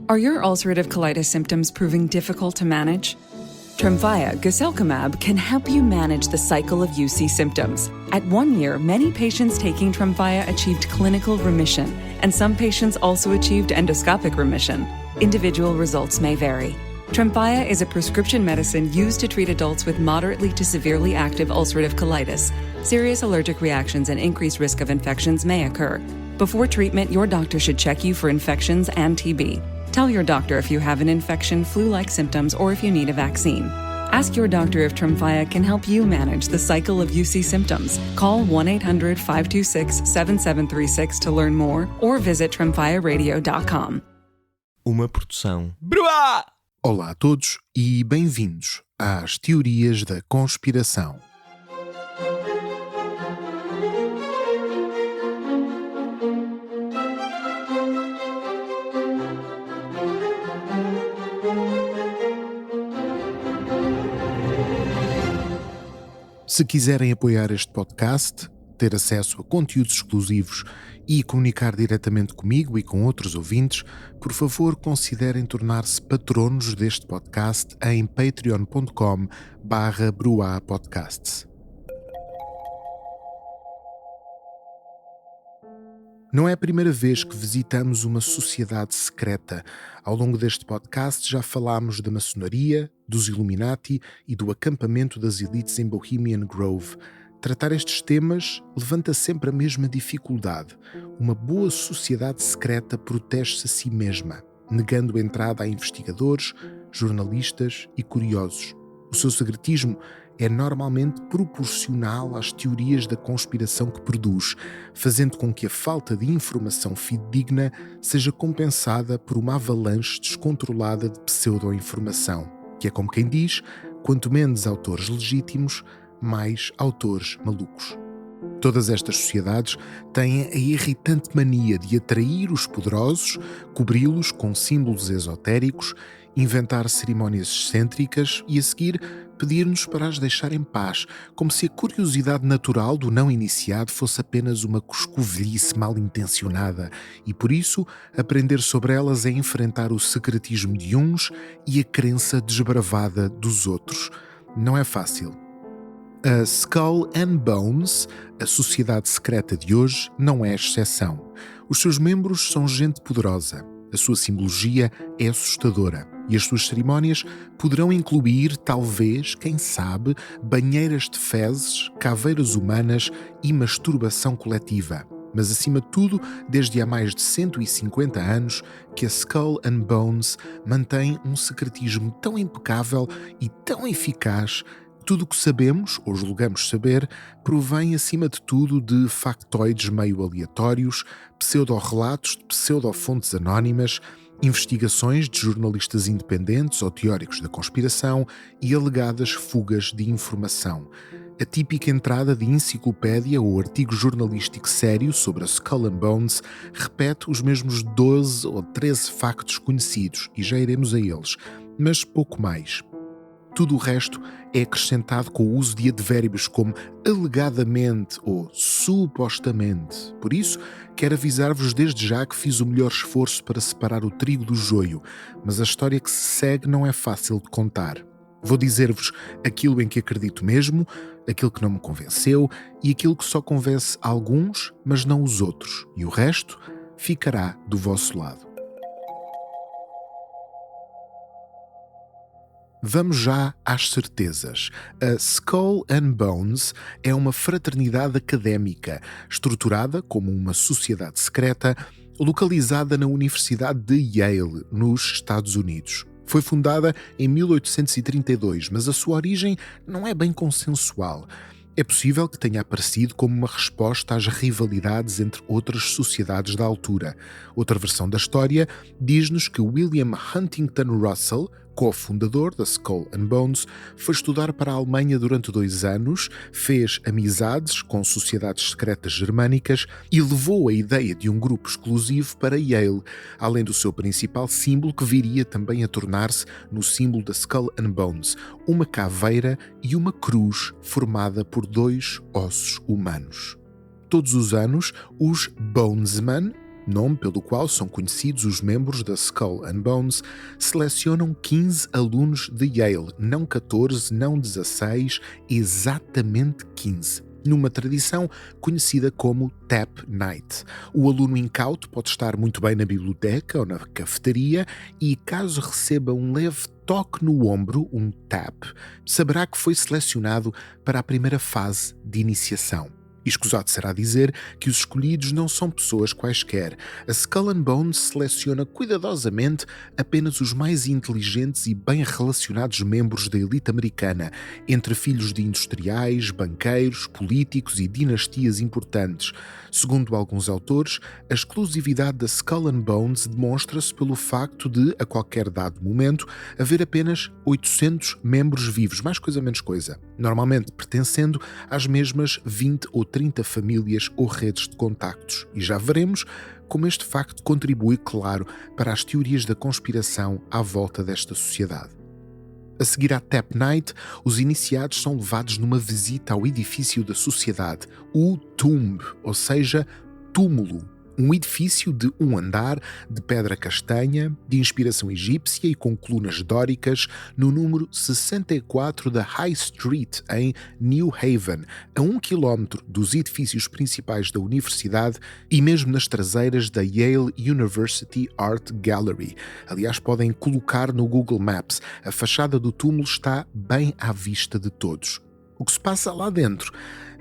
Are your ulcerative colitis symptoms proving difficult to manage? Tremfya guselkumab can help you manage the cycle of UC symptoms. At 1 year, many patients taking Tremfya achieved clinical remission, and some patients also achieved endoscopic remission. Individual results may vary. Tremfya is a prescription medicine used to treat adults with moderately to severely active ulcerative colitis. Serious allergic reactions and increased risk of infections may occur. Before treatment, your doctor should check you for infections and TB. Tell your doctor if you have an infection, flu-like symptoms, or if you need a vaccine. Ask your doctor if Tremfya can help you manage the cycle of UC symptoms. Call 1-800-526-7736 to learn more or visit tremfyaradio.com. Uma produção. Bruá! Olá a todos e bem-vindos às Teorias da Conspiração. Se quiserem apoiar este podcast, ter acesso a conteúdos exclusivos e comunicar diretamente comigo e com outros ouvintes, por favor considerem tornar-se patronos deste podcast em patreon.com/bruapodcasts. Não é a primeira vez que visitamos uma sociedade secreta. Ao longo deste podcast já falámos da maçonaria, dos Illuminati e do acampamento das elites em Bohemian Grove. Tratar estes temas levanta sempre a mesma dificuldade. Uma boa sociedade secreta protege-se a si mesma, negando entrada a investigadores, jornalistas e curiosos. O seu secretismo é normalmente proporcional às teorias da conspiração que produz, fazendo com que a falta de informação fidedigna seja compensada por uma avalanche descontrolada de pseudo-informação, que é como quem diz, quanto menos autores legítimos, mais autores malucos. Todas estas sociedades têm a irritante mania de atrair os poderosos, cobri-los com símbolos esotéricos, inventar cerimónias excêntricas e, a seguir, pedir-nos para as deixar em paz, como se a curiosidade natural do não iniciado fosse apenas uma coscovilhice mal intencionada e, por isso, aprender sobre elas é enfrentar o secretismo de uns e a crença desbravada dos outros. Não é fácil. A Skull and Bones, a sociedade secreta de hoje, não é exceção. Os seus membros são gente poderosa. A sua simbologia é assustadora e as suas cerimónias poderão incluir, talvez, quem sabe, banheiras de fezes, caveiras humanas e masturbação coletiva. Mas, acima de tudo, desde há mais de 150 anos que a Skull and Bones mantém um secretismo tão impecável e tão eficaz. Tudo o que sabemos, ou julgamos saber, provém, acima de tudo, de factoides meio aleatórios, pseudo-relatos de pseudo-fontes anónimas, investigações de jornalistas independentes ou teóricos da conspiração e alegadas fugas de informação. A típica entrada de enciclopédia ou artigo jornalístico sério sobre a Skull and Bones repete os mesmos 12 ou 13 factos conhecidos, e já iremos a eles, mas pouco mais. Tudo o resto é acrescentado com o uso de advérbios como alegadamente ou supostamente. Por isso, quero avisar-vos desde já que fiz o melhor esforço para separar o trigo do joio, mas a história que se segue não é fácil de contar. Vou dizer-vos aquilo em que acredito mesmo, aquilo que não me convenceu e aquilo que só convence alguns, mas não os outros, e o resto ficará do vosso lado. Vamos já às certezas. A Skull and Bones é uma fraternidade académica, estruturada como uma sociedade secreta, localizada na Universidade de Yale, nos Estados Unidos. Foi fundada em 1832, mas a sua origem não é bem consensual. É possível que tenha aparecido como uma resposta às rivalidades entre outras sociedades da altura. Outra versão da história diz-nos que William Huntington Russell, cofundador da Skull and Bones, foi estudar para a Alemanha durante 2 anos, fez amizades com sociedades secretas germânicas e levou a ideia de um grupo exclusivo para Yale, além do seu principal símbolo, que viria também a tornar-se no símbolo da Skull and Bones, uma caveira e uma cruz formada por 2 ossos humanos. Todos os anos, os Bonesmen, nome pelo qual são conhecidos os membros da Skull and Bones, selecionam 15 alunos de Yale, não 14, não 16, exatamente 15. Numa tradição conhecida como Tap Night. O aluno incauto pode estar muito bem na biblioteca ou na cafeteria e, caso receba um leve toque no ombro, um tap, saberá que foi selecionado para a primeira fase de iniciação. Escusado será dizer que os escolhidos não são pessoas quaisquer. A Skull and Bones seleciona cuidadosamente apenas os mais inteligentes e bem relacionados membros da elite americana, entre filhos de industriais, banqueiros, políticos e dinastias importantes. Segundo alguns autores, a exclusividade da Skull and Bones demonstra-se pelo facto de, a qualquer dado momento, haver apenas 800 membros vivos, mais coisa menos coisa, normalmente pertencendo às mesmas 20 ou 30 famílias ou redes de contactos. E já veremos como este facto contribui, claro, para as teorias da conspiração à volta desta sociedade. A seguir à Tap Night, os iniciados são levados numa visita ao edifício da sociedade, o Tomb, ou seja, túmulo. Um edifício de um andar, de pedra castanha, de inspiração egípcia e com colunas dóricas, no número 64 da High Street, em New Haven, a 1 km dos edifícios principais da universidade e mesmo nas traseiras da Yale University Art Gallery. Aliás, podem colocar no Google Maps. A fachada do túmulo está bem à vista de todos. O que se passa lá dentro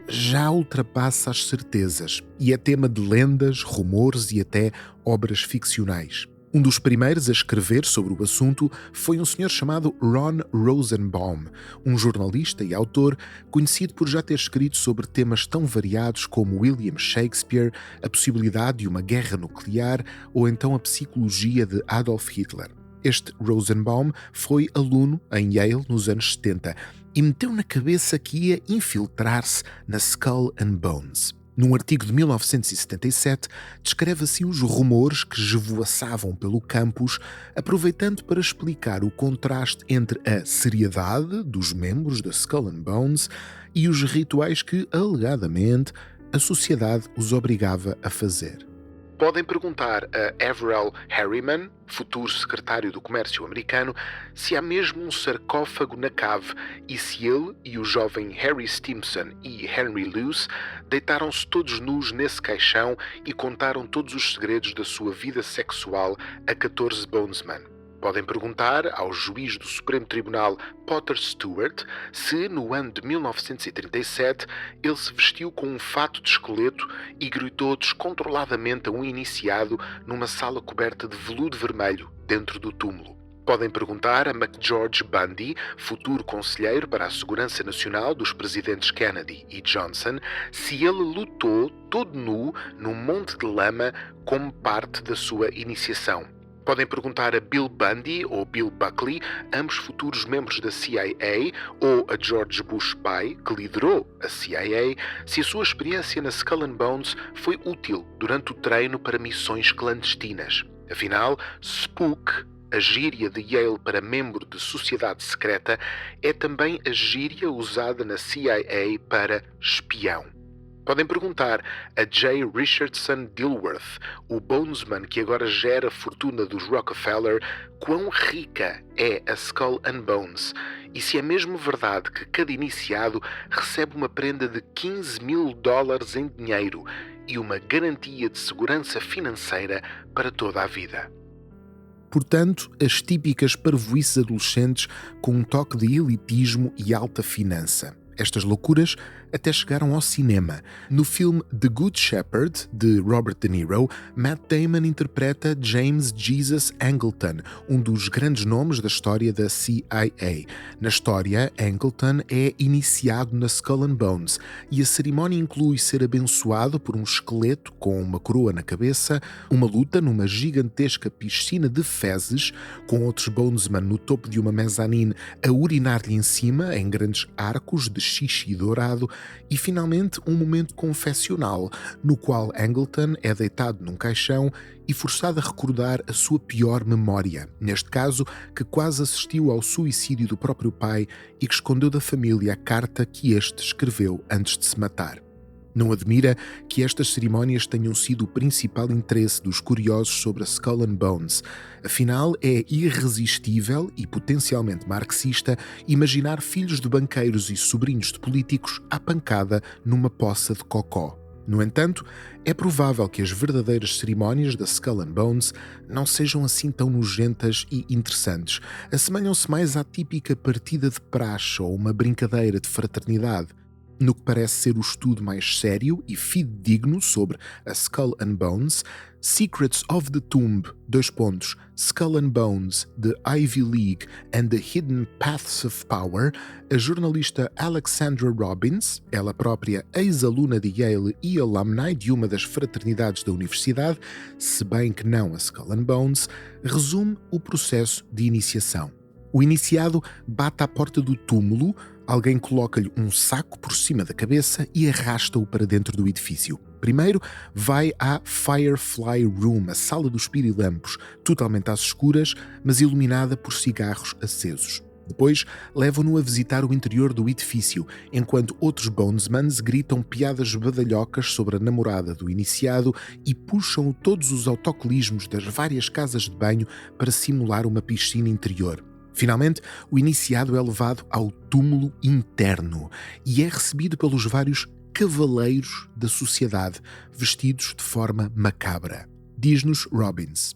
já ultrapassa as certezas e é tema de lendas, rumores e até obras ficcionais. Um dos primeiros a escrever sobre o assunto foi um senhor chamado Ron Rosenbaum, um jornalista e autor conhecido por já ter escrito sobre temas tão variados como William Shakespeare, a possibilidade de uma guerra nuclear ou então a psicologia de Adolf Hitler. Este Rosenbaum foi aluno em Yale nos anos 70 e meteu na cabeça que ia infiltrar-se na Skull and Bones. Num artigo de 1977, descreve assim os rumores que esvoaçavam pelo campus, aproveitando para explicar o contraste entre a seriedade dos membros da Skull and Bones e os rituais que, alegadamente, a sociedade os obrigava a fazer. Podem perguntar a Averell Harriman, futuro secretário do Comércio americano, se há mesmo um sarcófago na cave e se ele e o jovem Harry Stimson e Henry Luce deitaram-se todos nus nesse caixão e contaram todos os segredos da sua vida sexual a 14 Bonesmen. Podem perguntar ao juiz do Supremo Tribunal Potter Stewart se, no ano de 1937, ele se vestiu com um fato de esqueleto e gritou descontroladamente a um iniciado numa sala coberta de veludo vermelho dentro do túmulo. Podem perguntar a McGeorge Bundy, futuro conselheiro para a Segurança Nacional dos presidentes Kennedy e Johnson, se ele lutou todo nu num monte de lama como parte da sua iniciação. Podem perguntar a Bill Bundy ou Bill Buckley, ambos futuros membros da CIA, ou a George Bush pai, que liderou a CIA, se a sua experiência na Skull and Bones foi útil durante o treino para missões clandestinas. Afinal, Spook, a gíria de Yale para membro de sociedade secreta, é também a gíria usada na CIA para espião. Podem perguntar a J. Richardson Dilworth, o Bonesman que agora gera a fortuna dos Rockefeller, quão rica é a Skull and Bones e se é mesmo verdade que cada iniciado recebe uma prenda de $15.000 em dinheiro e uma garantia de segurança financeira para toda a vida. Portanto, as típicas parvoíces adolescentes com um toque de elitismo e alta finança. Estas loucuras até chegaram ao cinema. No filme The Good Shepherd, de Robert De Niro, Matt Damon interpreta James Jesus Angleton, um dos grandes nomes da história da CIA. Na história, Angleton é iniciado na Skull and Bones e a cerimónia inclui ser abençoado por um esqueleto com uma coroa na cabeça, uma luta numa gigantesca piscina de fezes, com outros Bonesmen no topo de uma mezzanine a urinar-lhe em cima, em grandes arcos de xixi dourado, e finalmente um momento confessional, no qual Angleton é deitado num caixão e forçado a recordar a sua pior memória, neste caso, que quase assistiu ao suicídio do próprio pai e que escondeu da família a carta que este escreveu antes de se matar. Não admira que estas cerimónias tenham sido o principal interesse dos curiosos sobre a Skull and Bones. Afinal, é irresistível e potencialmente marxista imaginar filhos de banqueiros e sobrinhos de políticos à pancada numa poça de cocó. No entanto, é provável que as verdadeiras cerimónias da Skull and Bones não sejam assim tão nojentas e interessantes. Assemelham-se mais à típica partida de praxe ou uma brincadeira de fraternidade. No que parece ser o estudo mais sério e fidedigno sobre a Skull and Bones, Secrets of the Tomb, Skull and Bones, The Ivy League and the Hidden Paths of Power, a jornalista Alexandra Robbins, ela própria ex-aluna de Yale e alumni de uma das fraternidades da universidade, se bem que não a Skull and Bones, resume o processo de iniciação. O iniciado bate à porta do túmulo, alguém coloca-lhe um saco por cima da cabeça e arrasta-o para dentro do edifício. Primeiro, vai à Firefly Room, a sala dos pirilampos, totalmente às escuras, mas iluminada por cigarros acesos. Depois, levam-no a visitar o interior do edifício, enquanto outros Bonesmans gritam piadas badalhocas sobre a namorada do iniciado e puxam todos os autocolismos das várias casas de banho para simular uma piscina interior. Finalmente, o iniciado é levado ao túmulo interno e é recebido pelos vários cavaleiros da sociedade, vestidos de forma macabra. Diz-nos Robbins.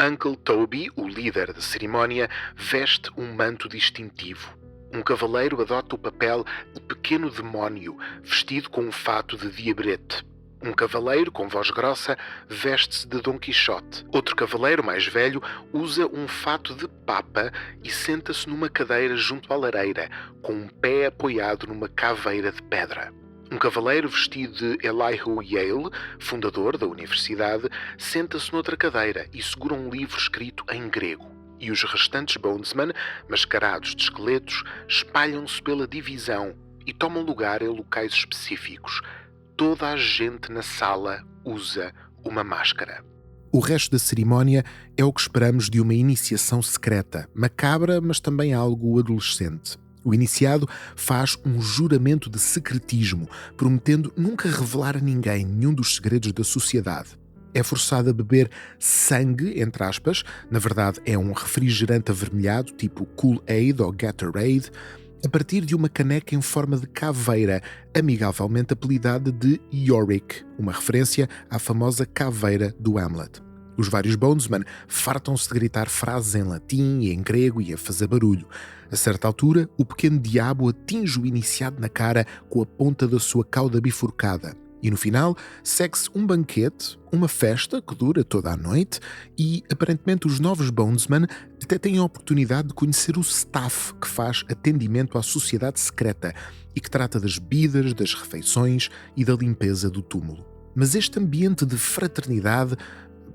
Uncle Toby, o líder da cerimónia, veste um manto distintivo. Um cavaleiro adota o papel de pequeno demónio, vestido com um fato de diabrete. Um cavaleiro com voz grossa veste-se de Dom Quixote. Outro cavaleiro mais velho usa um fato de papa e senta-se numa cadeira junto à lareira, com um pé apoiado numa caveira de pedra. Um cavaleiro vestido de Elihu Yale, fundador da universidade, senta-se noutra cadeira e segura um livro escrito em grego. E os restantes Bonesmen, mascarados de esqueletos, espalham-se pela divisão e tomam lugar em locais específicos. Toda a gente na sala usa uma máscara. O resto da cerimónia é o que esperamos de uma iniciação secreta, macabra, mas também algo adolescente. O iniciado faz um juramento de secretismo, prometendo nunca revelar a ninguém nenhum dos segredos da sociedade. É forçado a beber sangue, entre aspas, na verdade é um refrigerante avermelhado, tipo Kool-Aid ou Gatorade, a partir de uma caneca em forma de caveira, amigavelmente apelidada de Yorick, uma referência à famosa caveira do Hamlet. Os vários Bonesmen fartam-se de gritar frases em latim e em grego e a fazer barulho. A certa altura, o pequeno diabo atinge o iniciado na cara com a ponta da sua cauda bifurcada. E no final, segue-se um banquete, uma festa que dura toda a noite e, aparentemente, os novos Bonesmen até têm a oportunidade de conhecer o staff que faz atendimento à sociedade secreta e que trata das bebidas, das refeições e da limpeza do túmulo. Mas este ambiente de fraternidade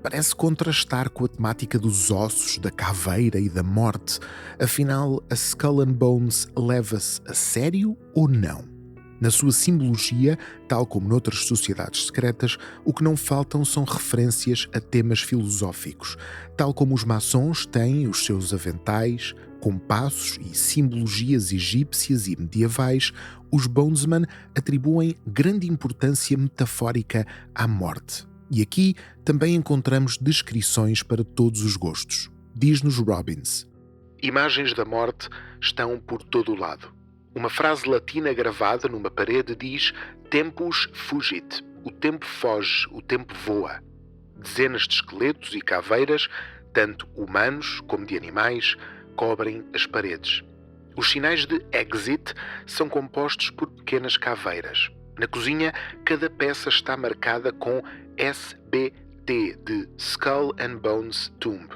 parece contrastar com a temática dos ossos, da caveira e da morte. Afinal, a Skull and Bones leva-se a sério ou não? Na sua simbologia, tal como noutras sociedades secretas, o que não faltam são referências a temas filosóficos. Tal como os maçons têm os seus aventais, compassos e simbologias egípcias e medievais, os Bonesmen atribuem grande importância metafórica à morte. E aqui também encontramos descrições para todos os gostos. Diz-nos Robbins. Imagens da morte estão por todo o lado. Uma frase latina gravada numa parede diz Tempus fugit, o tempo foge, o tempo voa. Dezenas de esqueletos e caveiras, tanto humanos como de animais, cobrem as paredes. Os sinais de exit são compostos por pequenas caveiras. Na cozinha, cada peça está marcada com SBT, de Skull and Bones Tomb.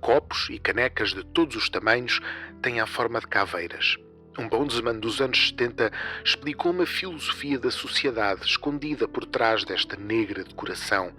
Copos e canecas de todos os tamanhos têm a forma de caveiras. Um Bonesman dos anos 70 explicou uma filosofia da sociedade escondida por trás desta negra decoração.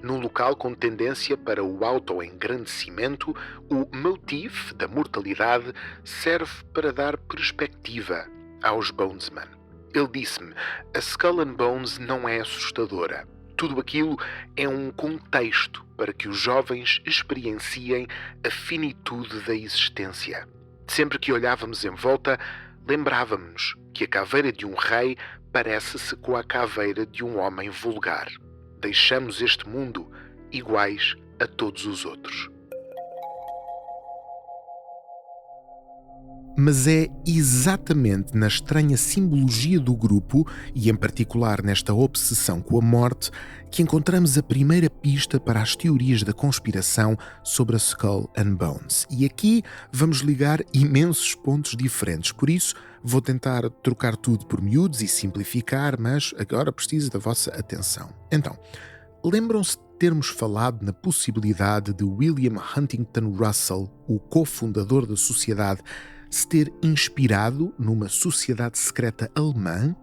Num local com tendência para o auto-engrandecimento, o motif da mortalidade serve para dar perspectiva aos Bonesmen. Ele disse-me, a Skull and Bones não é assustadora. Tudo aquilo é um contexto para que os jovens experienciem a finitude da existência. Sempre que olhávamos em volta, lembrávamos-nos que a caveira de um rei parece-se com a caveira de um homem vulgar. Deixamos este mundo iguais a todos os outros. Mas é exatamente na estranha simbologia do grupo, e em particular nesta obsessão com a morte, que encontramos a primeira pista para as teorias da conspiração sobre a Skull and Bones. E aqui vamos ligar imensos pontos diferentes, por isso vou tentar trocar tudo por miúdos e simplificar, mas agora preciso da vossa atenção. Então, lembram-se de termos falado na possibilidade de William Huntington Russell, o cofundador da sociedade, se ter inspirado numa sociedade secreta alemã?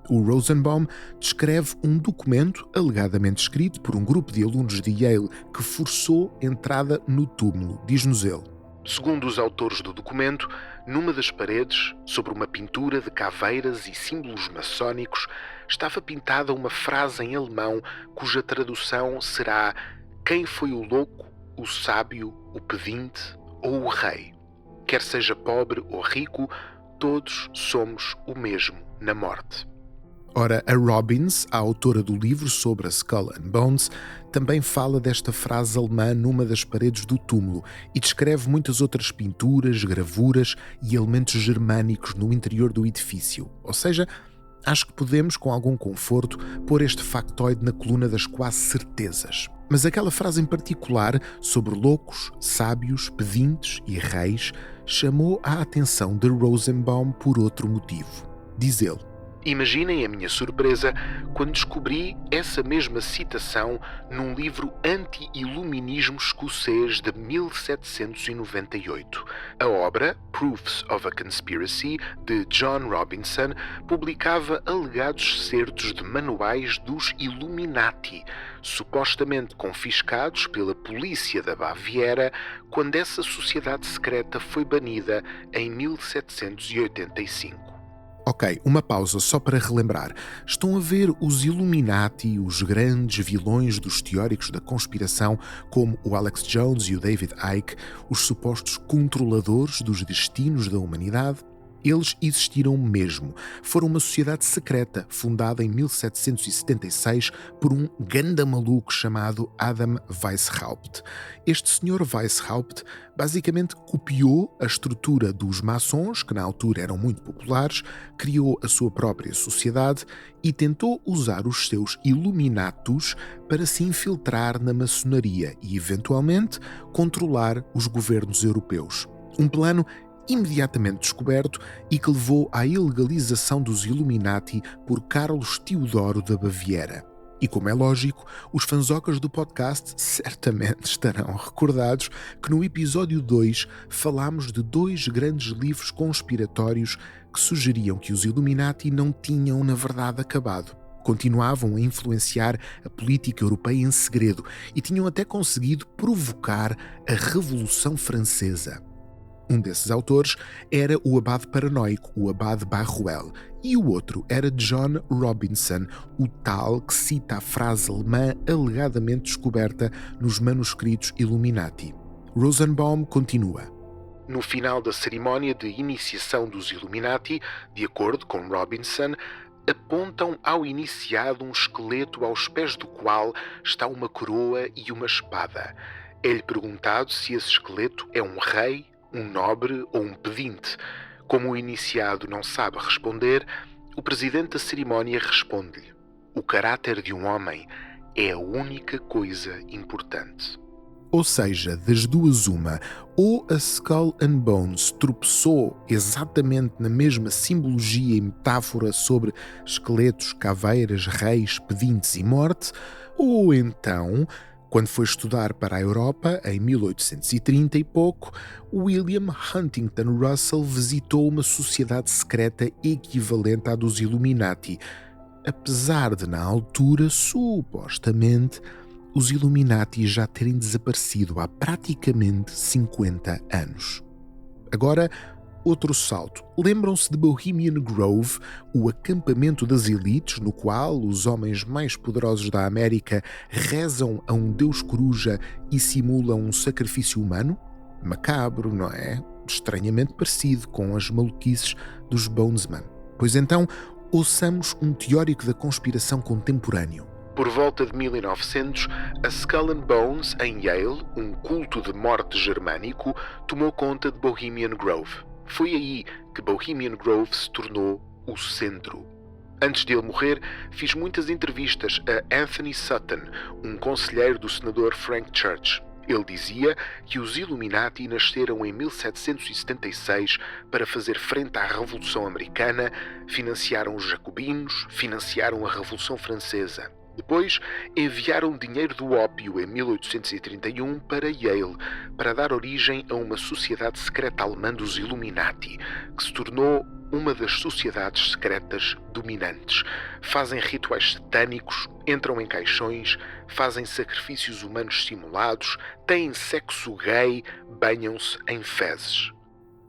O Rosenbaum descreve um documento alegadamente escrito por um grupo de alunos de Yale que forçou entrada no túmulo, diz-nos ele. Segundo os autores do documento, numa das paredes, sobre uma pintura de caveiras e símbolos maçónicos, estava pintada uma frase em alemão cuja tradução será: quem foi o louco, o sábio, o pedinte ou o rei? Quer seja pobre ou rico, todos somos o mesmo na morte. Ora, a Robbins, a autora do livro sobre a Skull and Bones, também fala desta frase alemã numa das paredes do túmulo e descreve muitas outras pinturas, gravuras e elementos germânicos no interior do edifício. Ou seja, acho que podemos, com algum conforto, pôr este factoide na coluna das quase certezas. Mas aquela frase em particular, sobre loucos, sábios, pedintes e reis, chamou a atenção de Rosenbaum por outro motivo. Diz ele: imaginem a minha surpresa quando descobri essa mesma citação num livro anti-iluminismo escocês de 1798. A obra, Proofs of a Conspiracy, de John Robinson, publicava alegados certos de manuais dos Illuminati, supostamente confiscados pela polícia da Baviera quando essa sociedade secreta foi banida em 1785. Ok, uma pausa só para relembrar. Estão a ver os Illuminati, os grandes vilões dos teóricos da conspiração, como o Alex Jones e o David Icke, os supostos controladores dos destinos da humanidade? Eles existiram mesmo. Foram uma sociedade secreta, fundada em 1776 por um ganda maluco chamado Adam Weishaupt. Este senhor Weishaupt basicamente copiou a estrutura dos maçons, que na altura eram muito populares, criou a sua própria sociedade e tentou usar os seus iluminatus para se infiltrar na maçonaria e, eventualmente, controlar os governos europeus. Um plano imediatamente descoberto e que levou à ilegalização dos Illuminati por Carlos Teodoro da Baviera. E como é lógico, os fanzocas do podcast certamente estarão recordados que no episódio 2 falámos de 2 grandes livros conspiratórios que sugeriam que os Illuminati não tinham, na verdade, acabado. Continuavam a influenciar a política europeia em segredo e tinham até conseguido provocar a Revolução Francesa. Um desses autores era o abade paranoico, o abade Barruel, e o outro era John Robinson, o tal que cita a frase alemã alegadamente descoberta nos manuscritos Illuminati. Rosenbaum continua: no final da cerimónia de iniciação dos Illuminati, de acordo com Robinson, apontam ao iniciado um esqueleto aos pés do qual está uma coroa e uma espada. É-lhe perguntado se esse esqueleto é um rei, um nobre ou um pedinte. Como o iniciado não sabe responder, o presidente da cerimónia responde-lhe: o caráter de um homem é a única coisa importante. Ou seja, das duas uma, ou a Skull and Bones tropeçou exatamente na mesma simbologia e metáfora sobre esqueletos, caveiras, reis, pedintes e morte, ou então, quando foi estudar para a Europa, em 1830 e pouco, William Huntington Russell visitou uma sociedade secreta equivalente à dos Illuminati, apesar de, na altura, supostamente, os Illuminati já terem desaparecido há praticamente 50 anos. Agora, outro salto. Lembram-se de Bohemian Grove, o acampamento das elites, no qual os homens mais poderosos da América rezam a um deus coruja e simulam um sacrifício humano? Macabro, não é? Estranhamente parecido com as maluquices dos Bonesman. Pois então, Ouçamos um teórico da conspiração contemporâneo. Por volta de 1900, a Skull and Bones, em Yale, um culto de morte germânico, tomou conta de Bohemian Grove. Foi aí que Bohemian Grove se tornou o centro. Antes de ele morrer, fiz muitas entrevistas a Anthony Sutton, um conselheiro do senador Frank Church. Ele dizia que os Illuminati nasceram em 1776 para fazer frente à Revolução Americana, financiaram os jacobinos, financiaram a Revolução Francesa. Depois, enviaram dinheiro do ópio em 1831 para Yale, para dar origem a uma sociedade secreta alemã dos Illuminati, que se tornou uma das sociedades secretas dominantes. Fazem rituais satânicos, entram em caixões, fazem sacrifícios humanos simulados, têm sexo gay, banham-se em fezes.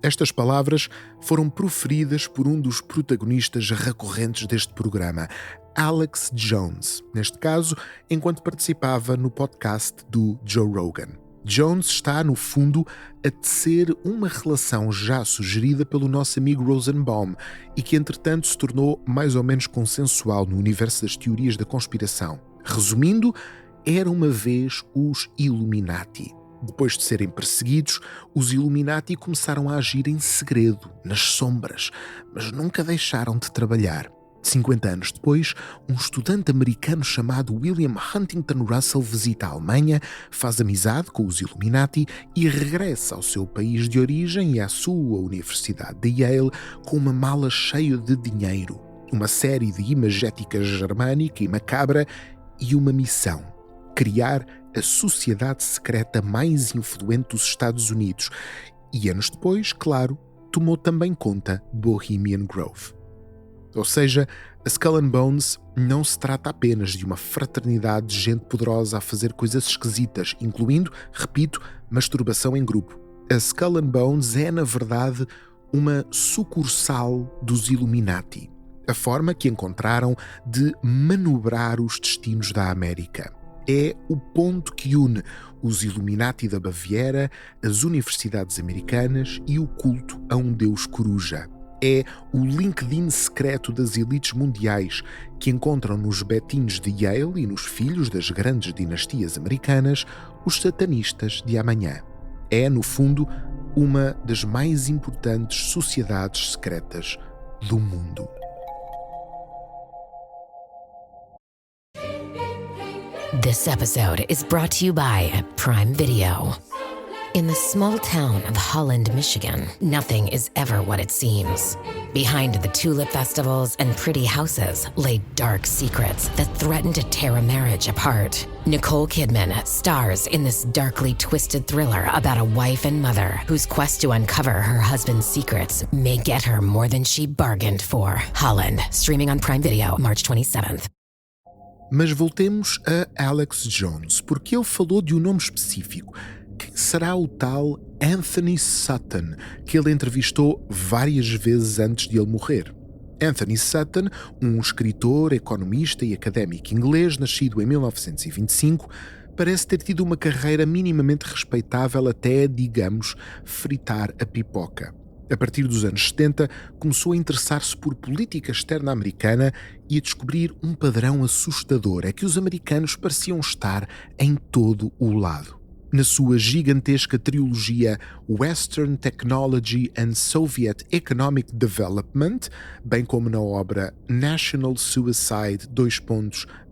Estas palavras foram proferidas por um dos protagonistas recorrentes deste programa, Alex Jones, neste caso, enquanto participava no podcast do Joe Rogan. Jones está, no fundo, a tecer uma relação já sugerida pelo nosso amigo Rosenbaum e que, entretanto, se tornou mais ou menos consensual no universo das teorias da conspiração. Resumindo, era uma vez os Illuminati. Depois de serem perseguidos, os Illuminati começaram a agir em segredo, nas sombras, mas nunca deixaram de trabalhar. 50 anos depois, um estudante americano chamado William Huntington Russell visita a Alemanha, faz amizade com os Illuminati e regressa ao seu país de origem e à sua Universidade de Yale com uma mala cheia de dinheiro, uma série de imagética germânica e macabra e uma missão: criar a sociedade secreta mais influente dos Estados Unidos. E anos depois, claro, tomou também conta de Bohemian Grove. Ou seja, a Skull and Bones não se trata apenas de uma fraternidade de gente poderosa a fazer coisas esquisitas, incluindo, repito, masturbação em grupo. A Skull and Bones é, na verdade, uma sucursal dos Illuminati, a forma que encontraram de manobrar os destinos da América. É o ponto que une os Illuminati da Baviera, as universidades americanas e o culto a um deus coruja. É o LinkedIn secreto das elites mundiais que encontram nos betinhos de Yale e nos filhos das grandes dinastias americanas os satanistas de amanhã. É, no fundo, uma das mais importantes sociedades secretas do mundo. This episode is brought to you by Prime Video. In the small town of Holland, Michigan, nothing is ever what it seems. Behind the tulip festivals and pretty houses lay dark secrets that threaten to tear a marriage apart. Nicole Kidman stars in this darkly twisted thriller about a wife and mother whose quest to uncover her husband's secrets may get her more than she bargained for. Holland, streaming on Prime Video, March 27th. Mas voltemos a Alex Jones, porque ele falou de um nome específico. Quem será o tal Anthony Sutton, que ele entrevistou várias vezes antes de ele morrer? Anthony Sutton, um escritor, economista e académico inglês, nascido em 1925, parece ter tido uma carreira minimamente respeitável até, digamos, fritar a pipoca. A partir dos anos 70, começou a interessar-se por política externa americana e a descobrir um padrão assustador: é que os americanos pareciam estar em todo o lado. Na sua gigantesca trilogia Western Technology and Soviet Economic Development, bem como na obra National Suicide: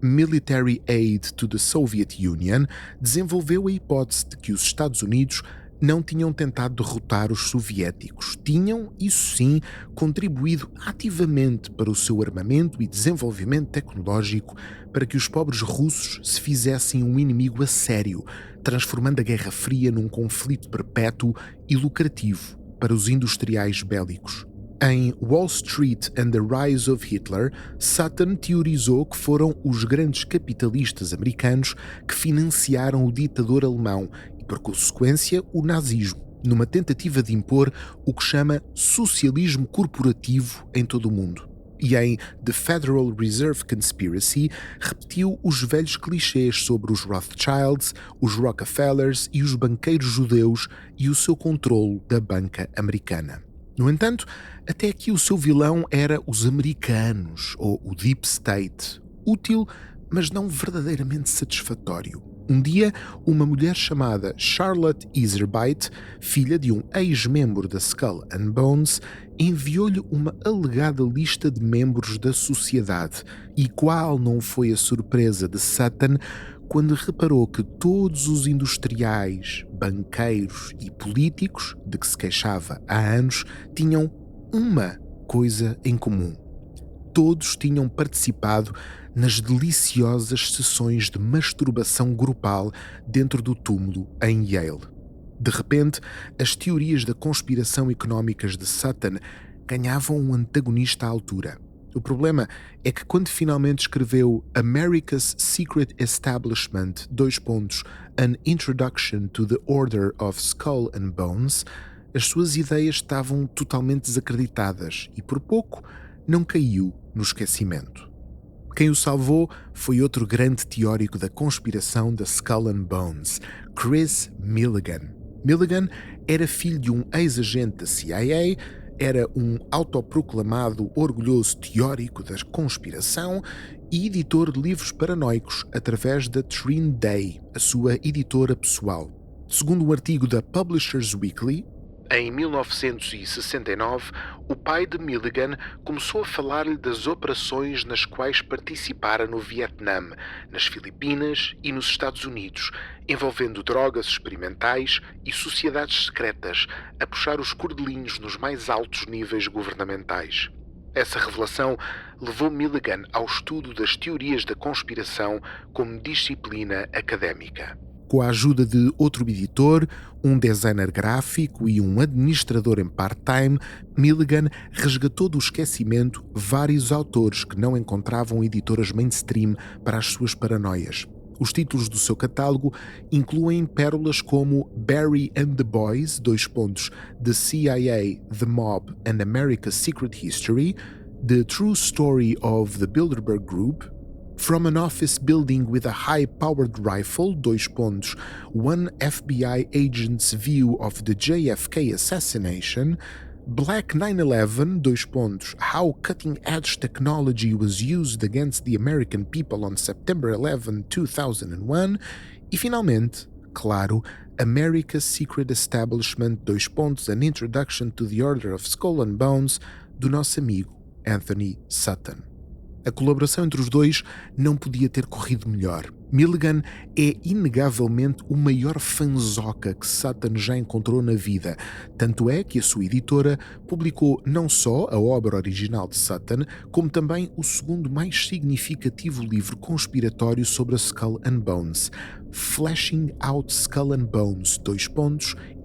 Military Aid to the Soviet Union, desenvolveu a hipótese de que os Estados Unidos não tinham tentado derrotar os soviéticos. Tinham, isso sim, contribuído ativamente para o seu armamento e desenvolvimento tecnológico para que os pobres russos se fizessem um inimigo a sério, transformando a Guerra Fria num conflito perpétuo e lucrativo para os industriais bélicos. Em Wall Street and the Rise of Hitler, Sutton teorizou que foram os grandes capitalistas americanos que financiaram o ditador alemão e, por consequência, o nazismo, numa tentativa de impor o que chama socialismo corporativo em todo o mundo. E em The Federal Reserve Conspiracy repetiu os velhos clichês sobre os Rothschilds, os Rockefellers e os banqueiros judeus e o seu controlo da banca americana. No entanto, até aqui o seu vilão era os americanos, ou o Deep State, útil, mas não verdadeiramente satisfatório. Um dia, uma mulher chamada Charlotte Iserbyt, filha de um ex-membro da Skull and Bones, enviou-lhe uma alegada lista de membros da sociedade. E qual não foi a surpresa de Sutton quando reparou que todos os industriais, banqueiros e políticos de que se queixava há anos tinham uma coisa em comum. Todos tinham participado nas deliciosas sessões de masturbação grupal dentro do túmulo em Yale. De repente, as teorias da conspiração económicas de Sutton ganhavam um antagonista à altura. O problema é que quando finalmente escreveu America's Secret Establishment, An Introduction to the Order of Skull and Bones, as suas ideias estavam totalmente desacreditadas e por pouco não caiu no esquecimento. Quem o salvou foi outro grande teórico da conspiração da Skull and Bones, Chris Milligan. Milligan era filho de um ex-agente da CIA, era um autoproclamado orgulhoso teórico da conspiração e editor de livros paranoicos através da Trine Day, a sua editora pessoal. Segundo um artigo da Publishers Weekly, em 1969, o pai de Milligan começou a falar-lhe das operações nas quais participara no Vietnã, nas Filipinas e nos Estados Unidos, envolvendo drogas experimentais e sociedades secretas, a puxar os cordelinhos nos mais altos níveis governamentais. Essa revelação levou Milligan ao estudo das teorias da conspiração como disciplina académica. Com a ajuda de outro editor, um designer gráfico e um administrador em part-time, Milligan resgatou do esquecimento vários autores que não encontravam editoras mainstream para as suas paranoias. Os títulos do seu catálogo incluem pérolas como Barry and the Boys, The CIA, The Mob and America's Secret History, The True Story of the Bilderberg Group, From an Office Building with a High-Powered Rifle, One FBI Agent's View of the JFK Assassination, Black 9/11, How Cutting-Edge Technology Was Used Against the American People on September 11, 2001, e finalmente, claro, America's Secret Establishment, An Introduction to the Order of Skull and Bones, do nosso amigo Anthony Sutton. A colaboração entre os dois não podia ter corrido melhor. Milligan é inegavelmente o maior fanzoca que Sutton já encontrou na vida, tanto é que a sua editora publicou não só a obra original de Sutton, como também o segundo mais significativo livro conspiratório sobre a Skull and Bones, Fleshing Out Skull and Bones,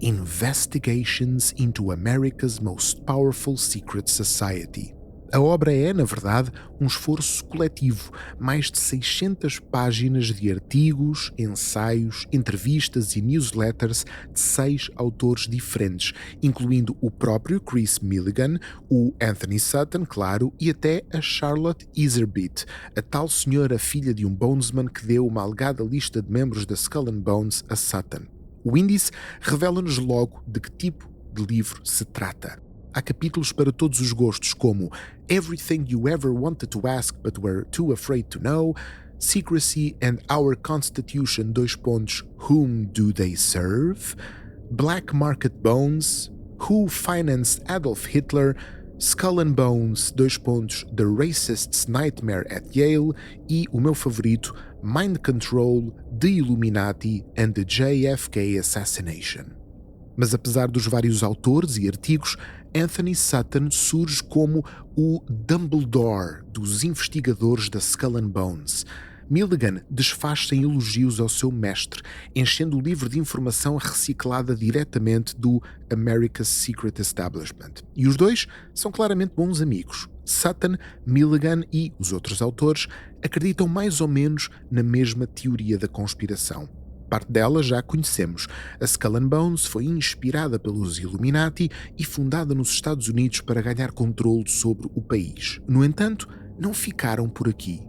Investigations into America's Most Powerful Secret Society. A obra é, na verdade, um esforço coletivo, mais de 600 páginas de artigos, ensaios, entrevistas e newsletters de 6 autores diferentes, incluindo o próprio Chris Milligan, o Anthony Sutton, claro, e até a Charlotte Iserbyt, a tal senhora filha de um bonesman que deu uma alegada lista de membros da Skull and Bones a Sutton. O índice revela-nos logo de que tipo de livro se trata. Há capítulos para todos os gostos, como Everything You Ever Wanted to Ask But Were Too Afraid to Know, Secrecy and Our Constitution, Whom Do They Serve, Black Market Bones, Who Financed Adolf Hitler, Skull and Bones, The Racist's Nightmare at Yale e o meu favorito, Mind Control, The Illuminati and the JFK Assassination. Mas apesar dos vários autores e artigos, Anthony Sutton surge como o Dumbledore dos investigadores da Skull and Bones. Milligan desfaz-se em elogios ao seu mestre, enchendo o livro de informação reciclada diretamente do America's Secret Establishment. E os dois são claramente bons amigos. Sutton, Milligan e os outros autores acreditam mais ou menos na mesma teoria da conspiração. Parte dela já conhecemos. A Skull and Bones foi inspirada pelos Illuminati e fundada nos Estados Unidos para ganhar controle sobre o país. No entanto, não ficaram por aqui.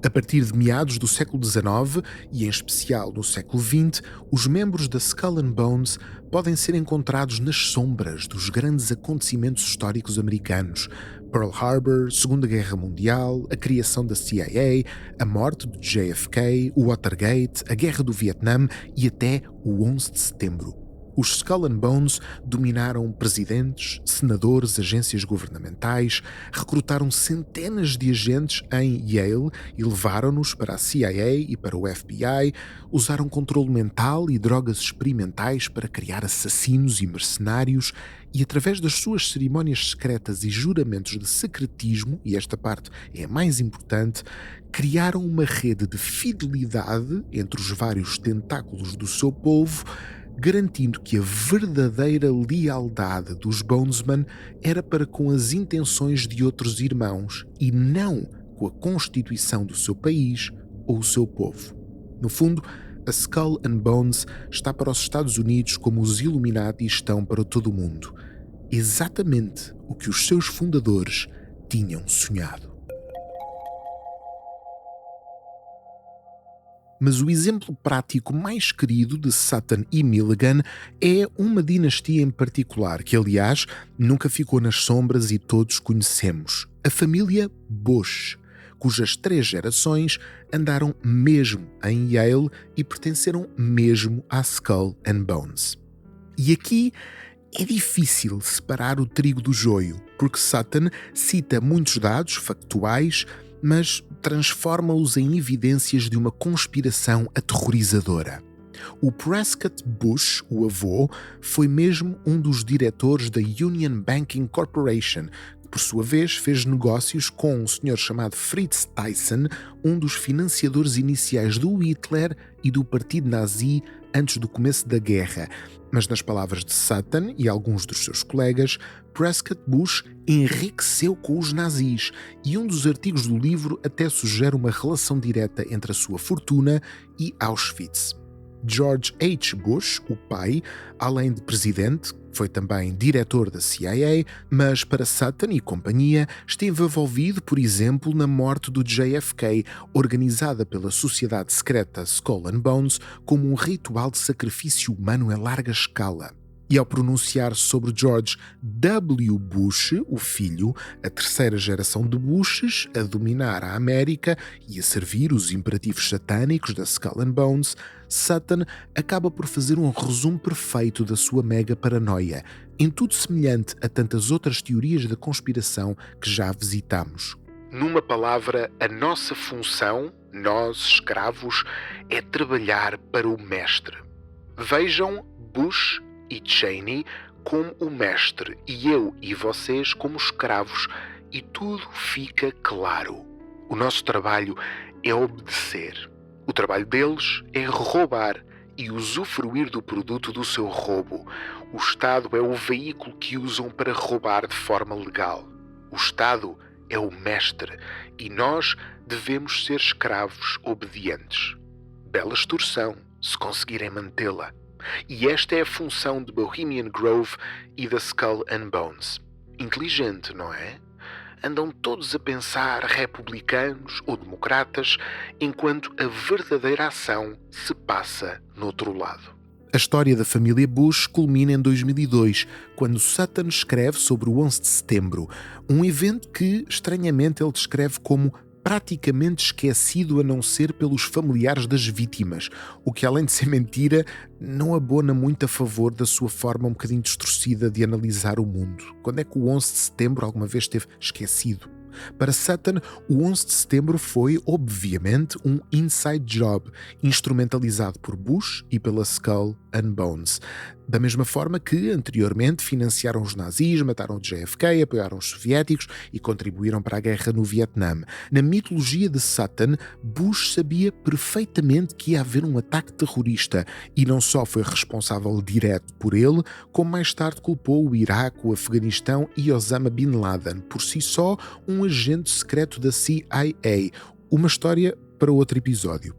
A partir de meados do século XIX, e em especial no século XX, os membros da Skull and Bones podem ser encontrados nas sombras dos grandes acontecimentos históricos americanos. Pearl Harbor, Segunda Guerra Mundial, a criação da CIA, a morte de JFK, o Watergate, a Guerra do Vietnã e até o 11 de setembro. Os Skull and Bones dominaram presidentes, senadores, agências governamentais, recrutaram centenas de agentes em Yale e levaram-nos para a CIA e para o FBI, usaram controle mental e drogas experimentais para criar assassinos e mercenários e, através das suas cerimónias secretas e juramentos de secretismo, e esta parte é a mais importante, criaram uma rede de fidelidade entre os vários tentáculos do seu povo, garantindo que a verdadeira lealdade dos Bonesmen era para com as intenções de outros irmãos e não com a constituição do seu país ou o seu povo. No fundo, a Skull and Bones está para os Estados Unidos como os Illuminati estão para todo o mundo. Exatamente o que os seus fundadores tinham sonhado. Mas o exemplo prático mais querido de Sutton e Milligan é uma dinastia em particular, que aliás nunca ficou nas sombras e todos conhecemos. A família Bush, cujas 3 gerações andaram mesmo em Yale e pertenceram mesmo à Skull and Bones. E aqui é difícil separar o trigo do joio, porque Sutton cita muitos dados factuais, mas transforma-os em evidências de uma conspiração aterrorizadora. O Prescott Bush, o avô, foi mesmo um dos diretores da Union Banking Corporation, que por sua vez fez negócios com um senhor chamado Fritz Thyssen, um dos financiadores iniciais do Hitler e do Partido Nazi antes do começo da guerra. Mas nas palavras de Sutton e alguns dos seus colegas, Prescott Bush enriqueceu com os nazis e um dos artigos do livro até sugere uma relação direta entre a sua fortuna e Auschwitz. George H. Bush, o pai, além de presidente, foi também diretor da CIA, mas para Sutton e companhia esteve envolvido, por exemplo, na morte do JFK, organizada pela sociedade secreta Skull and Bones como um ritual de sacrifício humano em larga escala. E ao pronunciar sobre George W. Bush, o filho, a terceira geração de Bushes, a dominar a América e a servir os imperativos satânicos da Skull and Bones, Sutton acaba por fazer um resumo perfeito da sua mega paranoia, em tudo semelhante a tantas outras teorias da conspiração que já visitamos. Numa palavra, a nossa função, nós, escravos, é trabalhar para o mestre. Vejam Bush e Cheney como o mestre e eu e vocês como escravos, e tudo fica claro. O nosso trabalho é obedecer. O trabalho deles é roubar e usufruir do produto do seu roubo. O Estado é o veículo que usam para roubar de forma legal. O Estado é o mestre e nós devemos ser escravos obedientes. Bela extorsão, se conseguirem mantê-la. E esta é a função de Bohemian Grove e da Skull and Bones. Inteligente, não é? Andam todos a pensar republicanos ou democratas, enquanto a verdadeira ação se passa no outro lado. A história da família Bush culmina em 2002, quando Sutton escreve sobre o 11 de setembro, um evento que, estranhamente, ele descreve como praticamente esquecido a não ser pelos familiares das vítimas, o que, além de ser mentira, não abona muito a favor da sua forma um bocadinho distorcida de analisar o mundo. Quando é que o 11 de setembro alguma vez esteve esquecido? Para Sutton, o 11 de setembro foi, obviamente, um inside job, instrumentalizado por Bush e pela Skull and Bones. Da mesma forma que, anteriormente, financiaram os nazis, mataram o JFK, apoiaram os soviéticos e contribuíram para a guerra no Vietnã. Na mitologia de Sutton, Bush sabia perfeitamente que ia haver um ataque terrorista e não só foi responsável direto por ele, como mais tarde culpou o Iraque, o Afeganistão e Osama Bin Laden, por si só um agente secreto da CIA. Uma história para outro episódio.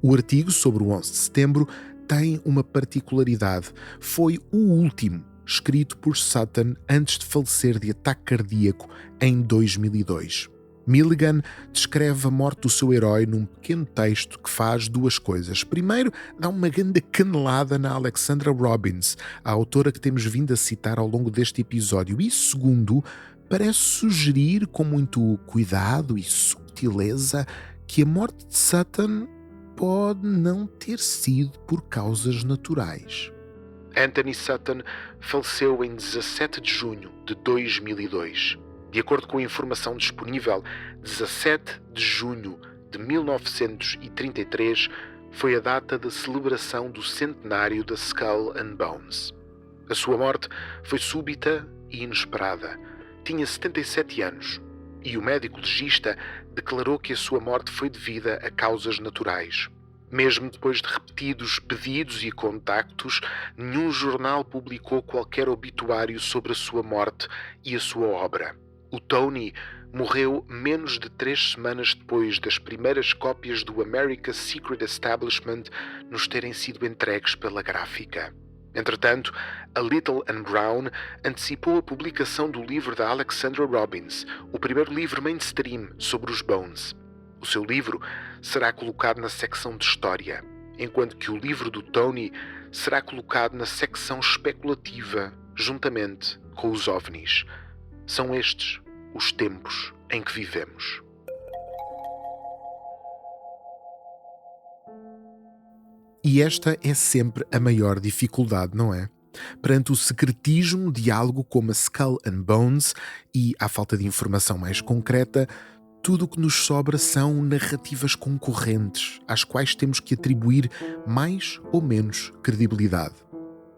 O artigo sobre o 11 de setembro tem uma particularidade. Foi o último escrito por Sutton antes de falecer de ataque cardíaco em 2002. Milligan descreve a morte do seu herói num pequeno texto que faz duas coisas. Primeiro, dá uma grande canelada na Alexandra Robbins, a autora que temos vindo a citar ao longo deste episódio. E segundo, parece sugerir com muito cuidado e subtileza que a morte de Sutton pode não ter sido por causas naturais. Anthony Sutton faleceu em 17 de junho de 2002. De acordo com a informação disponível, 17 de junho de 1933 foi a data da celebração do centenário da Skull and Bones. A sua morte foi súbita e inesperada. Tinha 77 anos e o médico legista declarou que a sua morte foi devida a causas naturais. Mesmo depois de repetidos pedidos e contactos, nenhum jornal publicou qualquer obituário sobre a sua morte e a sua obra. O Tony morreu menos de 3 semanas depois das primeiras cópias do America's Secret Establishment nos terem sido entregues pela gráfica. Entretanto, a Little and Brown antecipou a publicação do livro da Alexandra Robbins, o primeiro livro mainstream sobre os Bones. O seu livro será colocado na secção de História, enquanto que o livro do Tony será colocado na secção especulativa, juntamente com os OVNIs. São estes os tempos em que vivemos. E esta é sempre a maior dificuldade, não é? Perante o secretismo de algo como a Skull and Bones e a falta de informação mais concreta, tudo o que nos sobra são narrativas concorrentes, às quais temos que atribuir mais ou menos credibilidade.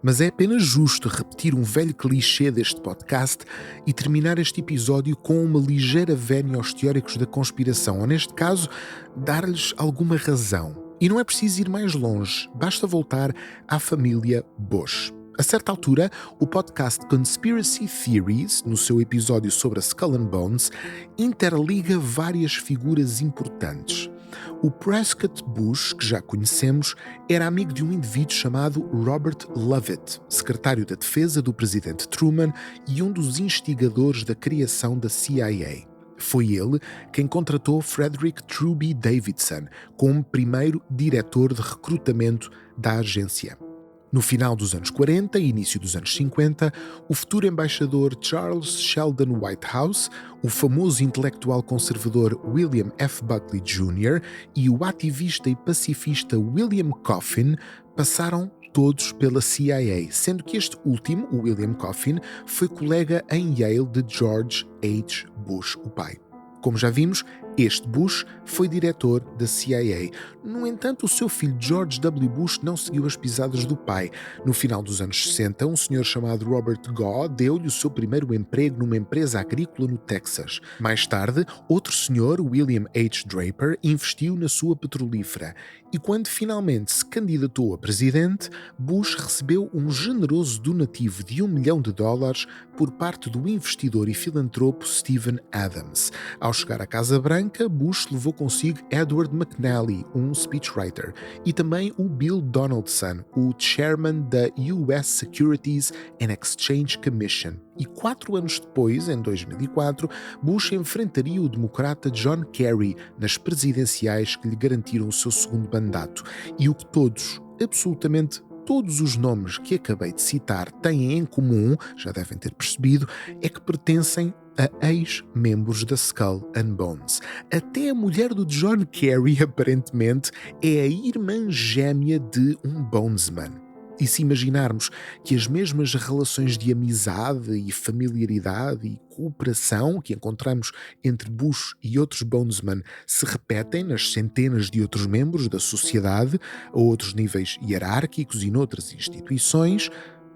Mas é apenas justo repetir um velho clichê deste podcast e terminar este episódio com uma ligeira vénia aos teóricos da conspiração, ou neste caso, dar-lhes alguma razão. E não é preciso ir mais longe, basta voltar à família Bush. A certa altura, o podcast Conspiracy Theories, no seu episódio sobre a Skull and Bones, interliga várias figuras importantes. O Prescott Bush, que já conhecemos, era amigo de um indivíduo chamado Robert Lovett, secretário da Defesa do presidente Truman e um dos instigadores da criação da CIA. Foi ele quem contratou Frederick Truby Davidson como primeiro diretor de recrutamento da agência. No final dos anos 40 e início dos anos 50, o futuro embaixador Charles Sheldon Whitehouse, o famoso intelectual conservador William F. Buckley Jr. e o ativista e pacifista William Coffin passaram todos pela CIA, sendo que este último, o William Coffin, foi colega em Yale de George H. Bush, o pai. Como já vimos, este Bush foi diretor da CIA. No entanto, o seu filho George W. Bush não seguiu as pisadas do pai. No final dos anos 60, um senhor chamado Robert Gaw deu-lhe o seu primeiro emprego numa empresa agrícola no Texas. Mais tarde, outro senhor, William H. Draper, investiu na sua petrolífera. E quando finalmente se candidatou a presidente, Bush recebeu um generoso donativo de $1 milhão por parte do investidor e filantropo Stephen Adams. Ao chegar à Casa Branca, Bush levou consigo Edward McNally, um speechwriter, e também o Bill Donaldson, o chairman da US Securities and Exchange Commission. E 4 anos depois, em 2004, Bush enfrentaria o democrata John Kerry nas presidenciais que lhe garantiram o seu segundo mandato. E o que todos, absolutamente todos os nomes que acabei de citar têm em comum, já devem ter percebido, é que pertencem a ex-membros da Skull and Bones. Até a mulher do John Kerry, aparentemente, é a irmã gêmea de um Bonesman. E se imaginarmos que as mesmas relações de amizade e familiaridade e cooperação que encontramos entre Bush e outros Bonesmen se repetem nas centenas de outros membros da sociedade, a outros níveis hierárquicos e noutras instituições,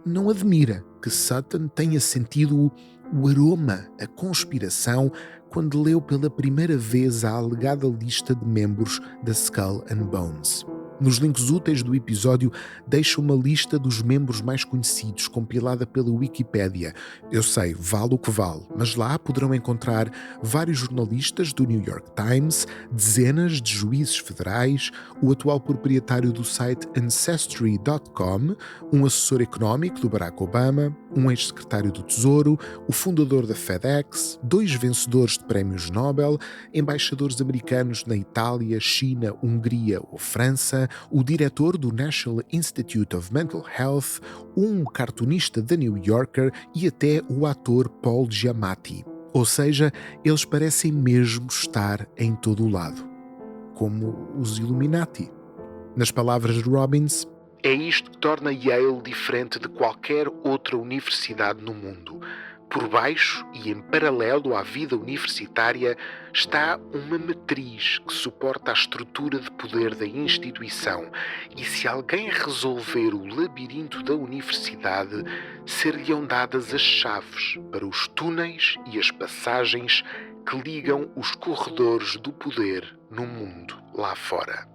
não admira que Sutton tenha sentido o aroma, a conspiração, quando leu pela primeira vez a alegada lista de membros da Skull and Bones. Nos links úteis do episódio deixo uma lista dos membros mais conhecidos, compilada pela Wikipédia. Eu sei, vale o que vale, mas lá poderão encontrar vários jornalistas do New York Times, dezenas de juízes federais, o atual proprietário do site Ancestry.com, um assessor económico do Barack Obama, um ex-secretário do Tesouro, o fundador da FedEx, 2 vencedores de prémios Nobel, embaixadores americanos na Itália, China, Hungria ou França, o diretor do National Institute of Mental Health, um cartunista da New Yorker e até o ator Paul Giamatti. Ou seja, eles parecem mesmo estar em todo o lado. Como os Illuminati. Nas palavras de Robbins, é isto que torna Yale diferente de qualquer outra universidade no mundo. Por baixo e em paralelo à vida universitária está uma matriz que suporta a estrutura de poder da instituição e se alguém resolver o labirinto da universidade, ser-lhe-ão dadas as chaves para os túneis e as passagens que ligam os corredores do poder no mundo lá fora.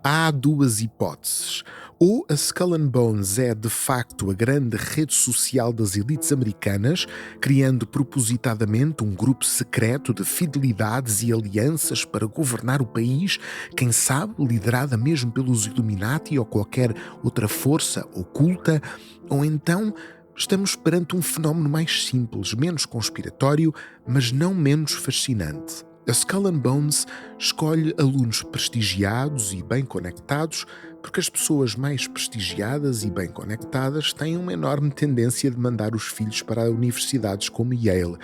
Há 2 hipóteses. Ou a Skull and Bones é de facto a grande rede social das elites americanas, criando propositadamente um grupo secreto de fidelidades e alianças para governar o país, quem sabe liderada mesmo pelos Illuminati ou qualquer outra força oculta, ou então estamos perante um fenómeno mais simples, menos conspiratório, mas não menos fascinante. A Skull and Bones escolhe alunos prestigiados e bem conectados porque as pessoas mais prestigiadas e bem conectadas têm uma enorme tendência de mandar os filhos para universidades como Yale.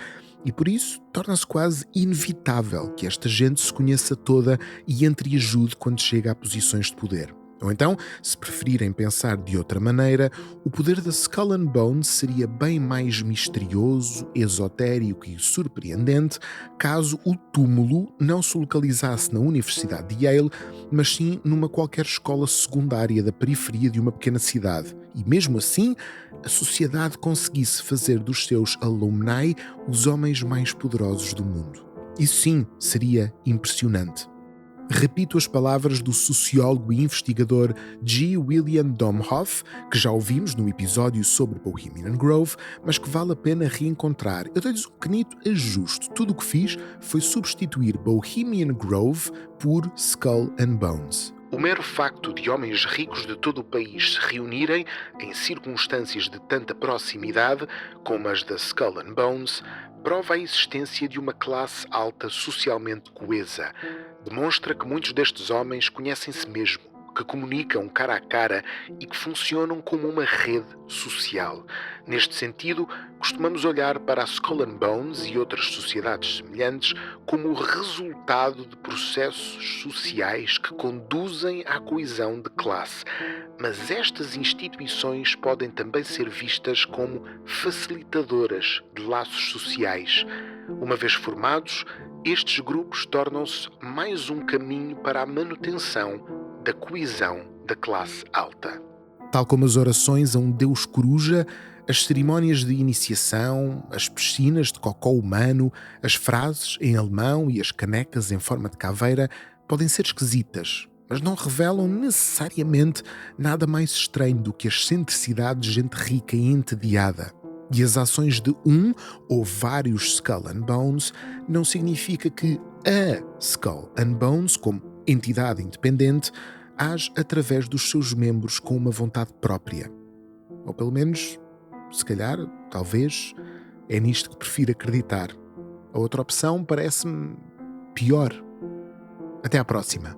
E por isso torna-se quase inevitável que esta gente se conheça toda e entre e ajude quando chega a posições de poder. Ou então, se preferirem pensar de outra maneira, o poder da Skull and Bones seria bem mais misterioso, esotérico e surpreendente caso o túmulo não se localizasse na Universidade de Yale, mas sim numa qualquer escola secundária da periferia de uma pequena cidade. E mesmo assim, a sociedade conseguisse fazer dos seus alumni os homens mais poderosos do mundo. Isso sim seria impressionante. Repito as palavras do sociólogo e investigador G. William Domhoff, que já ouvimos no episódio sobre Bohemian Grove, mas que vale a pena reencontrar. Eu dei-lhes um pequenito ajuste. Tudo o que fiz foi substituir Bohemian Grove por Skull and Bones. O mero facto de homens ricos de todo o país se reunirem em circunstâncias de tanta proximidade como as da Skull and Bones prova a existência de uma classe alta socialmente coesa. Demonstra que muitos destes homens conhecem-se mesmo, que comunicam cara a cara e que funcionam como uma rede social. Neste sentido, costumamos olhar para a Skull and Bones e outras sociedades semelhantes como o resultado de processos sociais que conduzem à coesão de classe. Mas estas instituições podem também ser vistas como facilitadoras de laços sociais. Uma vez formados, estes grupos tornam-se mais um caminho para a manutenção da coesão da classe alta. Tal como as orações a um deus coruja, as cerimónias de iniciação, as piscinas de cocó humano, as frases em alemão e as canecas em forma de caveira podem ser esquisitas, mas não revelam necessariamente nada mais estranho do que a excentricidade de gente rica e entediada. E as ações de um ou vários Skull and Bones não significa que a Skull and Bones, como entidade independente, age através dos seus membros com uma vontade própria. Ou pelo menos, se calhar, talvez, é nisto que prefiro acreditar. A outra opção parece-me pior. Até à próxima.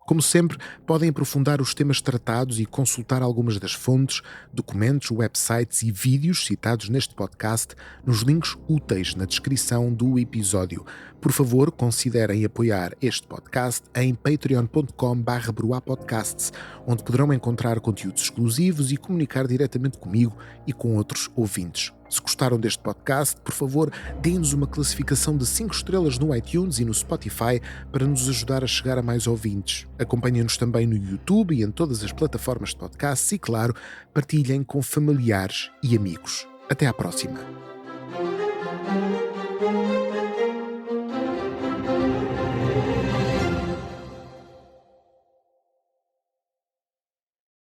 Como sempre, podem aprofundar os temas tratados e consultar algumas das fontes, documentos, websites e vídeos citados neste podcast nos links úteis na descrição do episódio. Por favor, considerem apoiar este podcast em patreon.com/bruapodcasts, onde poderão encontrar conteúdos exclusivos e comunicar diretamente comigo e com outros ouvintes. Se gostaram deste podcast, por favor, deem-nos uma classificação de 5 estrelas no iTunes e no Spotify para nos ajudar a chegar a mais ouvintes. Acompanhem-nos também no YouTube e em todas as plataformas de podcasts e, claro, partilhem com familiares e amigos. Até à próxima.